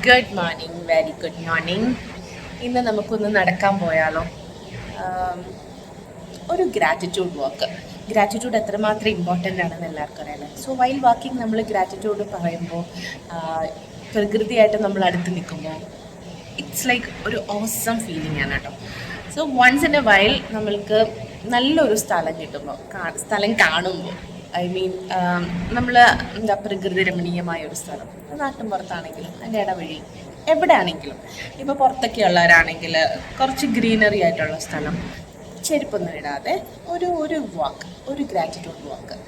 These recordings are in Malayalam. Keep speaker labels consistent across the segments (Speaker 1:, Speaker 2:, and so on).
Speaker 1: Good morning, very good morning. ഇന്ന് നമുക്കൊന്ന് നടക്കാൻ പോയാലോ? ആം, ഒരു ഗ്രാറ്റിറ്റ്യൂഡ് വാക്ക്. ഗ്രാറ്റിറ്റ്യൂഡ് എത്രമാത്രം ഇമ്പോർട്ടൻ്റ് ആണെന്ന് എല്ലാവർക്കും അറിയാലോ. സോ വൈൽ വാക്കിംഗ് നമ്മൾ ഗ്രാറ്റിറ്റ്യൂഡ് പറയുമ്പോൾ പ്രകൃതിയായിട്ട് നമ്മൾ അടുത്ത് നിൽക്കുമ്പോൾ ഇറ്റ്സ് ലൈക്ക് ഒരു ഓസം ഫീലിംഗ് ആണ് കേട്ടോ. So once in a while നമ്മൾക്ക് നല്ലൊരു സ്ഥലം കിട്ടുമ്പോൾ സ്ഥലം കാണുമ്പോൾ നമ്മൾ എന്താ പ്രകൃതി രമണീയമായ ഒരു സ്ഥലം, നാട്ടിൻ പുറത്താണെങ്കിലും അതിൻ്റെ ഇടവഴി എവിടെയാണെങ്കിലും, ഇപ്പോൾ പുറത്തൊക്കെ ഉള്ളവരാണെങ്കിൽ കുറച്ച് ഗ്രീനറി ആയിട്ടുള്ള സ്ഥലം, ചെരുപ്പൊന്നും ഇടാതെ ഒരു വാക്ക്, ഒരു ഗ്രാറ്റിറ്റ്യൂഡ് വാക്ക്,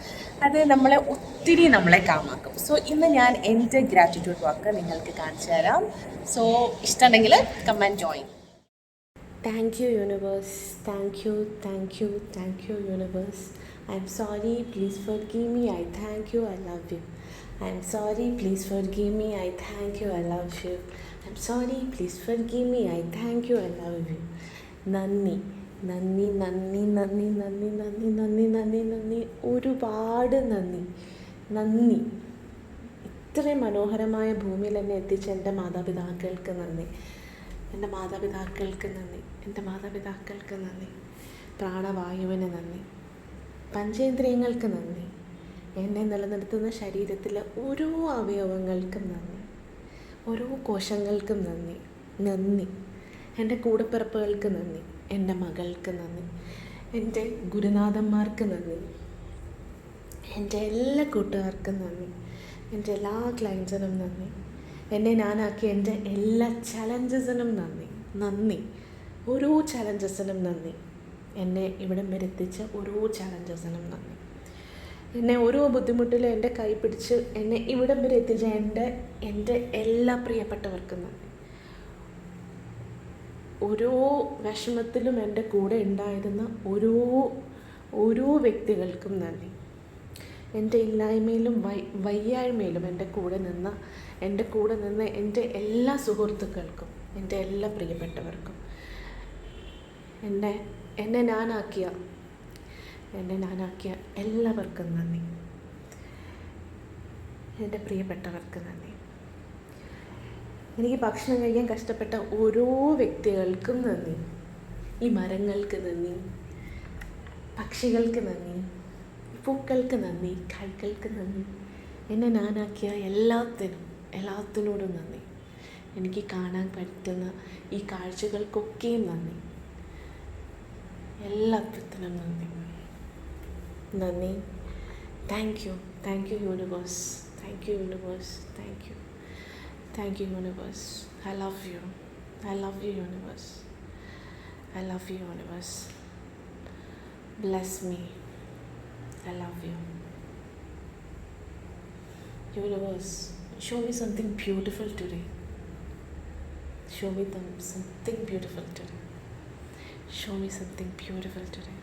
Speaker 1: അത് നമ്മളെ കാമാക്കും. സോ ഇന്ന് ഞാൻ എൻ്റെ ഗ്രാറ്റിറ്റ്യൂഡ് വാക്ക് നിങ്ങൾക്ക് കാണിച്ചു തരാം. സോ ഇഷ്ടമുണ്ടെങ്കിൽ comment join.
Speaker 2: Thank you, universe. Thank you, thank you, thank you, universe. I'm sorry, please forgive me. I thank you, I love you. I'm sorry, please forgive me. I thank you, I love you. I'm sorry, please forgive me. I thank you, I love you. നന്ദി, നന്ദി, നന്ദി, നന്ദി, നന്ദി, നന്ദി, നന്ദി, നന്ദി, നന്ദി, ഒരുപാട് നന്ദി. നന്ദി, ഇത്രയും മനോഹരമായ ഭൂമിയിൽ എന്നെ എത്തിച്ച എൻ്റെ മാതാപിതാക്കൾക്ക് നന്ദി. എൻ്റെ മാതാപിതാക്കൾക്ക് നന്ദി, എൻ്റെ മാതാപിതാക്കൾക്ക് നന്ദി. പ്രാണവായുവിന് നന്ദി, പഞ്ചേന്ദ്രിയങ്ങൾക്ക് നന്ദി, എന്നെ നിലനിർത്തുന്ന ശരീരത്തിലെ ഓരോ അവയവങ്ങൾക്കും നന്ദി, ഓരോ കോശങ്ങൾക്കും നന്ദി. നന്ദി, എൻ്റെ കൂടപ്പിറപ്പുകൾക്ക് നന്ദി, എൻ്റെ മകൾക്ക് നന്ദി, എൻ്റെ ഗുരുനാഥന്മാർക്ക് നന്ദി, എൻ്റെ എല്ലാ കൂട്ടുകാർക്കും നന്ദി, എൻ്റെ എല്ലാ ക്ലയൻസിനും നന്ദി, എന്നെ ഞാനാക്കിയ എൻ്റെ എല്ലാ ചലഞ്ചസിനും നന്ദി. നന്ദി, ഓരോ ചലഞ്ചസിനും നന്ദി. എന്നെ ഇവിടം വരെ എത്തിച്ച ഓരോ ചലഞ്ചസിനും നന്ദി. എന്നെ ഓരോ ബുദ്ധിമുട്ടിലും എൻ്റെ കൈ പിടിച്ച് എന്നെ ഇവിടം വരെ എത്തിച്ച എൻ്റെ എല്ലാ പ്രിയപ്പെട്ടവർക്കും നന്ദി. ഓരോ വിഷമത്തിലും എൻ്റെ കൂടെ ഉണ്ടായിരുന്ന ഓരോ വ്യക്തികൾക്കും നന്ദി. എൻ്റെ ഇല്ലായ്മയിലും വയ്യായ്മയിലും എൻ്റെ കൂടെ നിന്ന് എൻ്റെ എല്ലാ സുഹൃത്തുക്കൾക്കും, എൻ്റെ എല്ലാ പ്രിയപ്പെട്ടവർക്കും, എന്നെ ഞാനാക്കിയ എല്ലാവർക്കും നന്ദി. എൻ്റെ പ്രിയപ്പെട്ടവർക്ക് നന്ദി. എനിക്ക് ഭക്ഷണം കഴിക്കാൻ കഷ്ടപ്പെട്ട ഓരോ വ്യക്തികൾക്കും നന്ദി. ഈ മരങ്ങൾക്ക് നന്ദി, പക്ഷികൾക്ക് നന്ദി, പൂക്കൾക്ക് നന്ദി, കൈകൾക്ക് നന്ദി. എന്നെ ഞാനാക്കിയ എല്ലാത്തിനോടും നന്ദി. എനിക്ക് കാണാൻ പറ്റുന്ന ഈ കാഴ്ചകൾക്കൊക്കെയും നന്ദി. എല്ലാത്തിനും നന്ദി. നന്ദി. Thank you universe. Thank you universe. Thank you universe. I love you universe. I love you universe. Bless me. I love you. Universe, show me something beautiful today. Show me something beautiful today. Show me something beautiful today.